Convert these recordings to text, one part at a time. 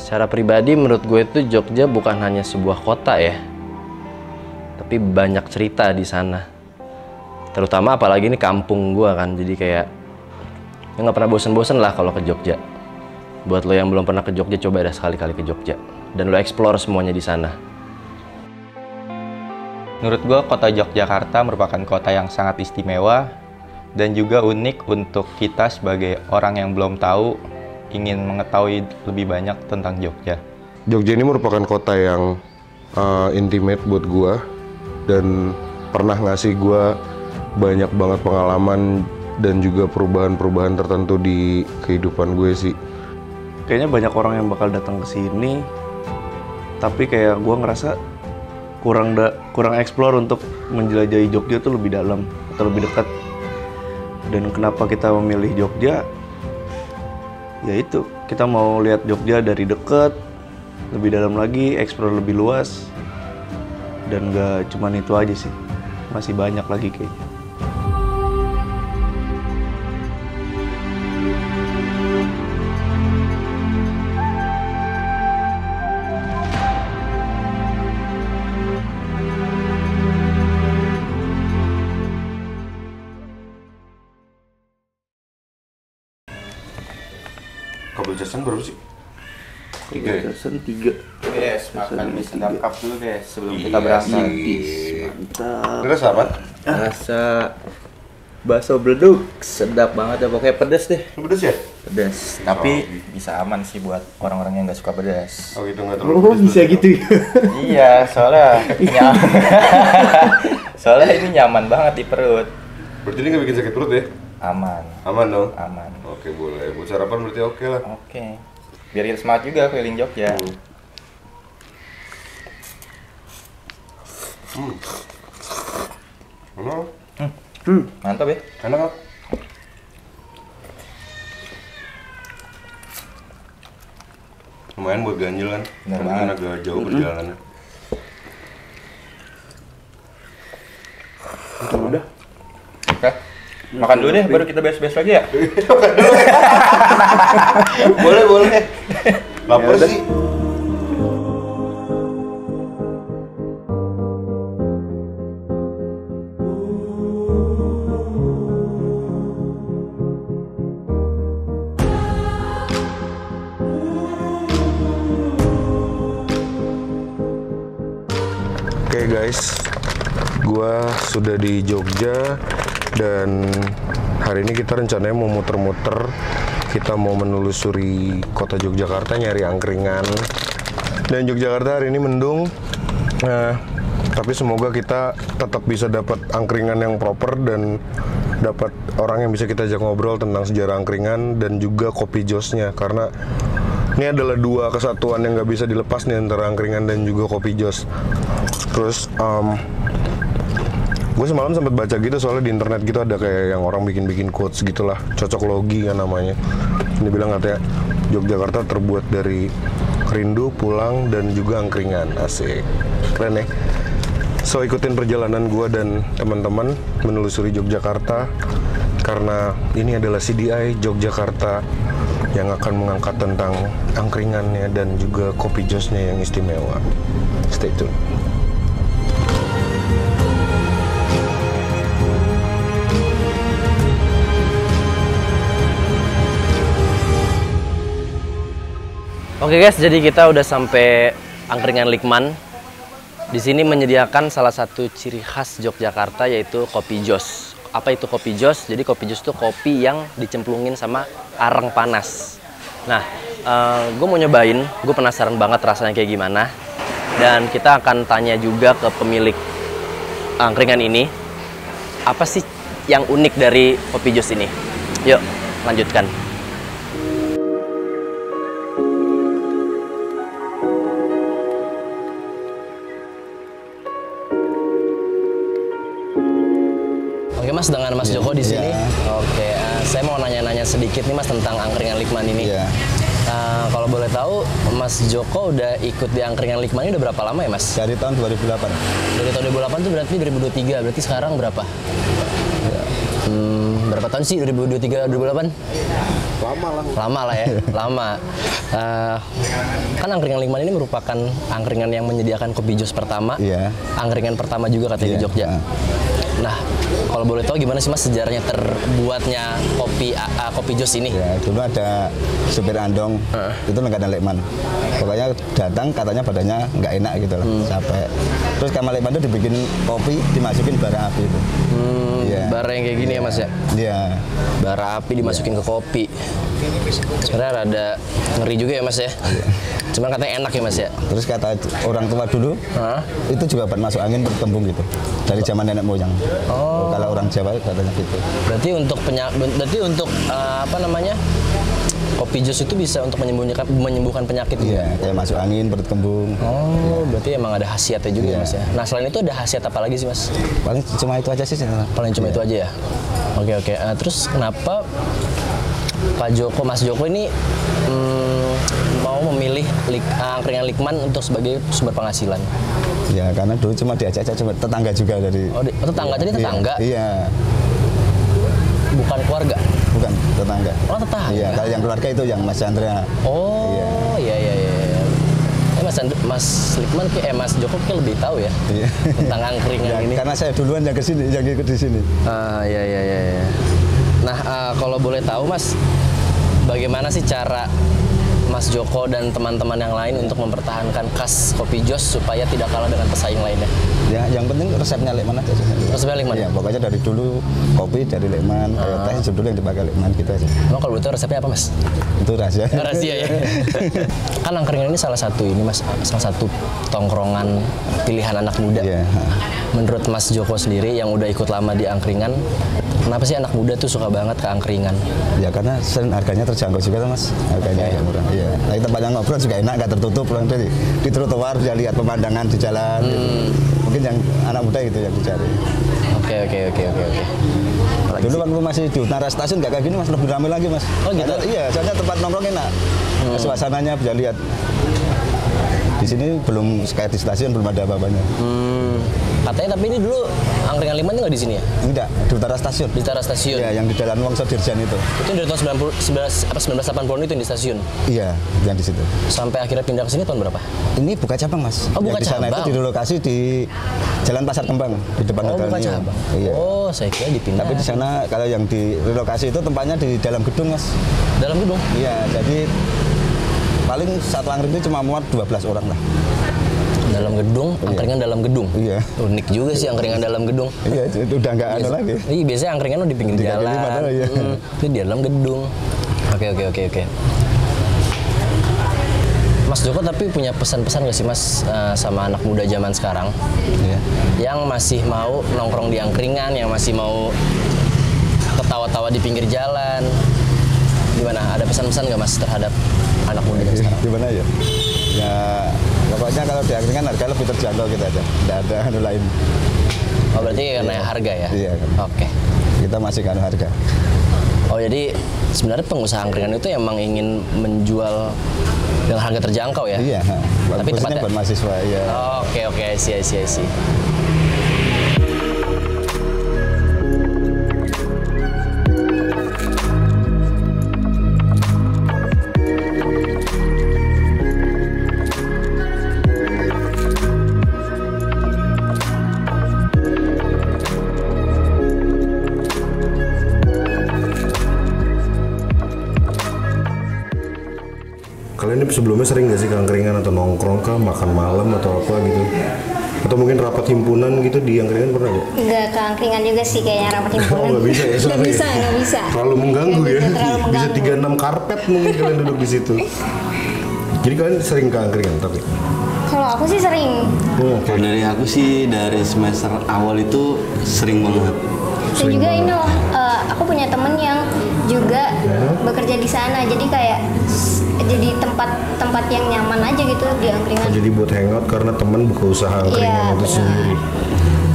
Secara pribadi menurut gue itu Jogja bukan hanya sebuah kota ya, tapi banyak cerita di sana. Terutama apalagi ini kampung gue kan, jadi kayak nggak pernah bosen-bosen lah kalau ke Jogja. Buat lo yang belum pernah ke Jogja, coba dah sekali-kali ke Jogja dan lo explore semuanya di sana. Menurut gue, kota Yogyakarta merupakan kota yang sangat istimewa dan juga unik untuk kita sebagai orang yang belum tahu, ingin mengetahui lebih banyak tentang Jogja. Jogja ini merupakan kota yang intimate buat gue dan pernah ngasih gue banyak banget pengalaman dan juga perubahan-perubahan tertentu di kehidupan gue sih. Kayaknya banyak orang yang bakal datang ke sini, tapi kayak gue ngerasa kurang explore untuk menjelajahi Jogja tuh lebih dalam atau lebih dekat. Dan kenapa kita memilih Jogja? Ya itu, kita mau lihat Jogja dari dekat, lebih dalam lagi, explore lebih luas. Dan gak cuman itu aja sih, masih banyak lagi kayaknya. Kabel jasan berapa sih? 3 jasan 3. Guys, makan mie sedap dulu guys sebelum kita berangkat. Mantap. Terus apa? Rasa bakso beleduk sedap banget ya, pokoknya pedes deh. Pedes ya? Pedes, tapi bisa aman sih buat orang-orang yang nggak suka pedas. Oh gitu, nggak terlalu pedes. Bisa gitu ya? Iya, soalnya ini nyaman banget di perut. Berarti ini nggak bikin sakit perut ya? Aman. Aman dong? Aman. Oke, boleh. Buat sarapan berarti oke lah. Oke. Biar kita semangat juga keliling Jogja. Mantap ya? Enak kan? Lumayan buat ganjil kan? Bener Karena banget. agak jauh perjalanannya. Udah. Oke. Makan dulu deh, baru kita beres-beres lagi ya? Boleh. Lapar sih. Oke guys, gua sudah di Jogja dan hari ini kita rencananya mau muter-muter. Kita mau menelusuri kota Yogyakarta, nyari angkringan. Dan Yogyakarta hari ini mendung. Nah, tapi semoga kita tetap bisa dapat angkringan yang proper dan dapat orang yang bisa kita ajak ngobrol tentang sejarah angkringan dan juga kopi josnya, karena ini adalah dua kesatuan yang nggak bisa dilepas nih antara angkringan dan juga kopi jos. Terus gue semalam sempat baca gitu, soalnya di internet gitu ada kayak yang orang bikin quotes gitulah, cocok logi kan namanya. Ini bilang katanya Yogyakarta terbuat dari rindu, pulang, dan juga angkringan. Asik, keren ya. So ikutin perjalanan gue dan teman-teman menelusuri Yogyakarta, karena ini adalah CDI Yogyakarta yang akan mengangkat tentang angkringannya dan juga kopi josnya yang istimewa. Stay tune. Oke guys, jadi kita udah sampai angkringan Likman. Di sini menyediakan salah satu ciri khas Yogyakarta, yaitu kopi jos. Apa itu kopi jos? Jadi kopi jos itu kopi yang dicemplungin sama arang panas. Nah, gue mau nyobain, gue penasaran banget rasanya kayak gimana. Dan kita akan tanya juga ke pemilik angkringan ini, apa sih yang unik dari kopi jos ini. Yuk, lanjutkan. Oke Mas, dengan Mas Joko di sini. Oke, saya mau nanya-nanya sedikit nih Mas tentang angkringan Likman ini. Kalau boleh tahu, Mas Joko udah ikut di angkringan Likman ini udah berapa lama ya Mas? Dari tahun 2008. Dari tahun 2008 itu berarti 2023, berarti sekarang berapa? Berapa tahun sih 2023, 2008? Lama lah ya, lama. Kan angkringan Likman ini merupakan angkringan yang menyediakan kopi jos pertama. Iya. Angkringan pertama juga katanya di Jogja. Nah, kalau boleh tahu gimana sih Mas sejarahnya terbuatnya kopi jos ini? Ya, dulu ada supir andong, itu langganan Likman. Pokoknya datang katanya badannya nggak enak gitu lah, capek. Terus kamar Likman itu dibikin kopi, dimasukin bara api itu. Iya. Bara yang kayak gini ya Mas ya? Iya. Bara api dimasukin ke kopi. Sebenarnya rada ngeri juga ya Mas ya? Cuman katanya enak ya Mas ya? Terus kata orang tua dulu, itu juga buat masuk angin berkembung gitu. Dari zaman nenek moyang. Oh. Kalau orang Jawa katanya gitu. Berarti untuk apa namanya? Kopi jos itu bisa untuk menyembuhkan penyakit juga. Iya, kayak masuk angin, perut kembung. Oh, berarti emang ada khasiatnya juga ya Mas ya. Nah, selain itu ada khasiat apa lagi sih Mas? Paling cuma itu aja sih. Paling cuma itu aja ya. Oke. Terus kenapa Mas Joko ini mau memilih angkringan Likman untuk sebagai sumber penghasilan? Ya, karena dulu cuma diajak cuma tetangga juga dari. Oh, tetangga tadi tetangga? Iya. Bukan keluarga? Bukan, tetangga. Oh, tetangga. Iya, kalau yang keluarga itu yang Mas Chandra. Oh, iya. Mas Likman Mas Joko kayak lebih tahu ya tentang angkringan Ya, ini. karena saya duluan yang kesini, yang ikut di sini. Iya. Nah, kalau boleh tahu Mas, bagaimana sih cara Mas Joko dan teman-teman yang lain untuk mempertahankan khas kopi jos supaya tidak kalah dengan pesaing lainnya? Ya, yang penting resepnya Likman aja sih. Resepnya Likman? Iya, pokoknya dari dulu kopi dari Likman, teh judul yang dipakai Likman gitu aja. Emang kalau betul resepnya apa Mas? Itu rahasia. Rahasia ya. Kan angkringan ini salah satu tongkrongan pilihan anak muda. Iya. Menurut Mas Joko sendiri yang udah ikut lama di angkringan, kenapa sih anak muda tuh suka banget ke angkringan? Ya karena harganya terjangkau juga Mas, harganya yang murah. Iya. Lagi tempatnya ngobrol juga enak, nggak tertutup. Di trotoar bisa lihat pemandangan di jalan. Gitu. Mungkin yang anak muda itu yang dicari. Oke. Dulu waktu masih di utara stasiun nggak kayak gini Mas, lebih ramai lagi Mas. Oh gitu? Iya, soalnya tempat nongkrong enak. Suasananya bisa lihat. Di sini belum kayak di stasiun, belum ada apa-apanya. Katanya tapi ini dulu angkringan Likman nggak di sini ya? Enggak, di utara stasiun. Di utara stasiun? Iya, yang di Jalan Wongso Dirjan itu. Itu dari tahun 1980 itu yang di stasiun? Iya, yang di situ. Sampai akhirnya pindah ke sini tahun berapa? Ini buka cabang Mas. Oh, buka yang di sana cabang? itu di lokasi di Jalan Pasar Kembang, di depan Oh, Hotel buka Neo. cabang? Iya. Oh, saya kira dipindah. Tapi di sana kalau yang di relokasi itu tempatnya di dalam gedung Mas. Dalam gedung? Iya, jadi paling satu angkringan itu cuma muat 12 orang lah. Dalam gedung, angkringan dalam gedung. Iya. Unik juga sih angkringan dalam gedung. Iya, itu udah nggak ada lagi. Iya, biasanya angkringan di pinggir Di kaki jalan. lima padahal, iya. Itu di dalam gedung. Oke. Mas Joko tapi punya pesan-pesan nggak sih Mas sama anak muda zaman sekarang? Iya. Yang masih mau nongkrong di angkringan, yang masih mau ketawa-tawa di pinggir jalan. Gimana? Ada pesan-pesan nggak Mas terhadap anak muda zaman sekarang? Gimana ya? Ya, pokoknya kalau di angkringan harga lebih terjangkau gitu aja. Nggak ada anu lain. Oh, berarti karena harga ya? Iya. Oke. Kita masih kan harga. Oh, jadi sebenarnya pengusaha angkringan itu emang ingin menjual dengan harga terjangkau ya? Iya. Tapi khususnya tempatnya buat mahasiswa, iya. Oke, I see. Kalian ini sebelumnya sering nggak sih ke angkringan atau nongkrong kah, makan malam atau apa gitu? Atau mungkin rapat himpunan gitu di angkringan pernah nggak? Nggak ke angkringan juga sih kayaknya rapat himpunan. Oh, nggak bisa ya? Nggak bisa. Terlalu mengganggu ya? Terlalu Bisa mengganggu. 36 karpet mungkin kalian duduk di situ. Jadi kalian sering ke angkringan tapi? Kalau aku sih sering. Kalau dari aku sih dari semester awal itu sering banget. Dan juga ini loh, aku punya temen yang juga bekerja di sana. Jadi kayak jadi tempat yang nyaman aja gitu di angkringan. Jadi buat hangout karena teman buka usaha angkringan Iya, itu benar. sendiri.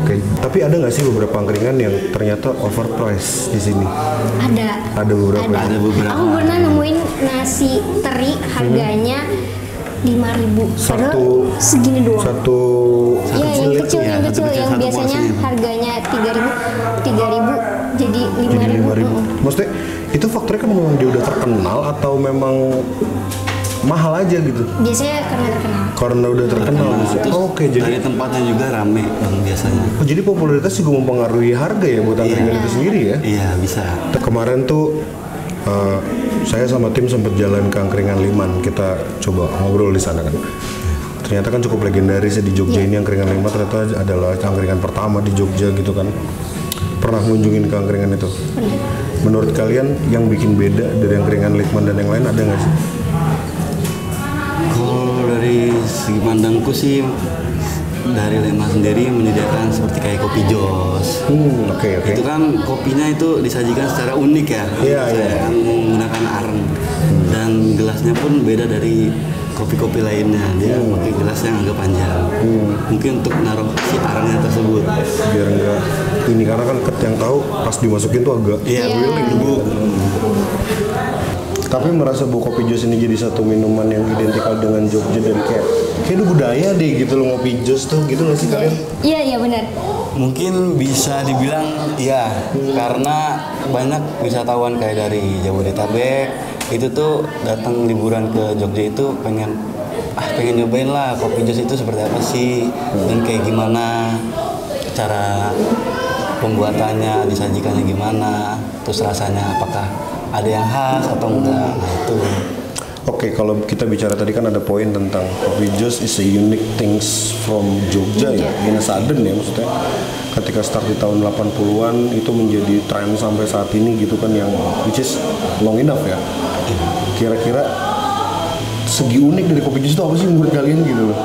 Oke, tapi ada nggak sih beberapa angkringan yang ternyata overpriced di sini? Ada beberapa. Ada beberapa. Aku pernah nemuin nasi teri harganya 5.000. Padahal segini doang. Satu Iya, yang kecil, ya, yang satu kecil, kecil, yang satu biasanya porsi. harganya 3.000 jadi 5.000 5.000. Maksudnya itu faktornya kan memang dia udah terkenal atau memang mahal aja gitu? Biasanya karena terkenal. Karena udah terkenal. Oke, jadi dari tempatnya juga rame bang biasanya. oh, jadi popularitas juga mempengaruhi harga ya buat angkringan itu sendiri ya? Iya bisa. Kemarin tuh saya sama tim sempat jalan ke angkringan Liman, kita coba ngobrol di sana kan. Ternyata kan cukup legendaris ya di Jogja ini angkringan Liman, ternyata adalah angkringan pertama di Jogja gitu kan. Pernah ngunjungin ke angkringan itu? Menurut kalian yang bikin beda dari angkringan Liman dan yang lain ada nggak sih? Kalau dari segi pandangku sih dari Lema sendiri menyediakan seperti kayak kopi jos. Oke. Itu kan kopinya itu disajikan secara unik ya. Iya. Yang menggunakan areng dan gelasnya pun beda dari kopi-kopi lainnya. Dia pakai gelas yang agak panjang. Mungkin untuk naruh si arengnya tersebut. Biar enggak ini, karena kan yang tahu pas dimasukin tuh agak Willing Bu. Tapi merasa bahwa kopi jos ini jadi satu minuman yang identikal dengan Jogja dan kayak itu budaya deh gitu loh, ngopi jos tuh gitu nggak sih kalian? Iya benar. Mungkin bisa dibilang iya, karena banyak wisatawan kayak dari Jabodetabek itu tuh datang liburan ke Jogja itu pengen nyobain lah kopi jos itu seperti apa sih dan kayak gimana cara pembuatannya, disajikannya gimana, terus rasanya apakah ada yang khas atau enggak. Nah itu. Oke, kalau kita bicara tadi kan ada poin tentang kopi jos is a unique things from Jogja ya, in a sudden ya, maksudnya ketika start di tahun 80-an itu menjadi tren sampai saat ini gitu kan, yang which is long enough ya. Kira-kira segi unik dari kopi jos itu apa sih menurut kalian gitu loh?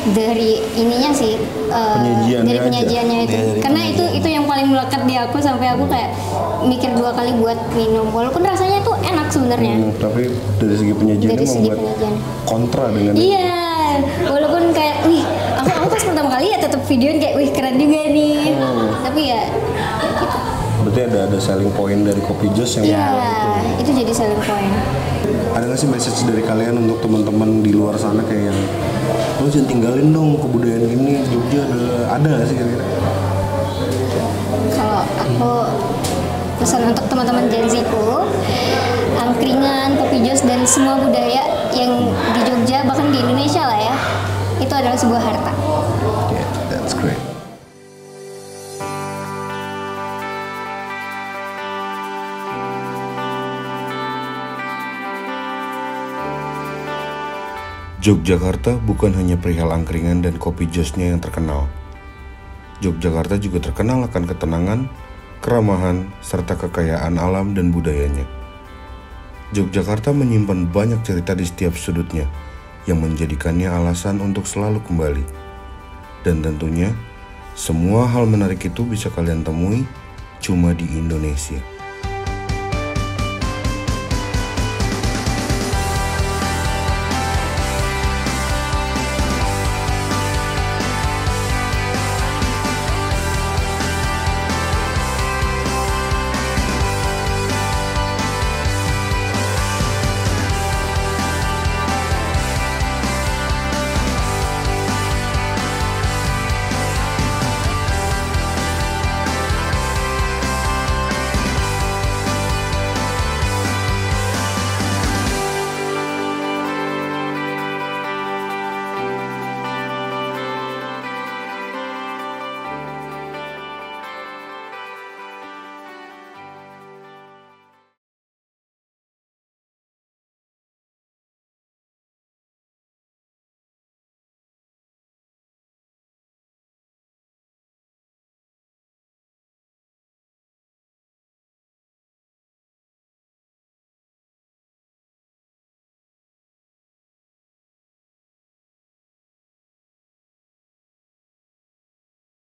Dari ininya sih, Penyajiannya dari penyajiannya itu, karena itu yang paling melekat di aku sampai aku kayak mikir 2 kali buat minum, walaupun rasanya tuh enak sebenarnya. Tapi dari segi penyajiannya Dari segi membuat penyajiannya. kontra dengan Iya, walaupun kayak, wih, aku pas pertama kali ya tetap videoin kayak, wih keren juga nih. Tapi ya, gitu. Berarti ada selling point dari kopi jos yang Iya, itu jadi selling point. ada nggak sih message dari kalian untuk teman-teman di luar sana kayak yang lo jangan tinggalin dong kebudayaan ini, Jogja ada nggak sih kira-kira? Kalau aku pesan untuk teman-teman Gen Z-ku, angkringan, kopi jos dan semua budaya yang di Jogja bahkan di Indonesia lah ya, itu adalah sebuah harta. Yeah, that's great. Yogyakarta bukan hanya perihal angkringan dan kopi josnya yang terkenal. Yogyakarta juga terkenal akan ketenangan, keramahan, serta kekayaan alam dan budayanya. Yogyakarta menyimpan banyak cerita di setiap sudutnya yang menjadikannya alasan untuk selalu kembali. Dan tentunya, semua hal menarik itu bisa kalian temui cuma di Indonesia.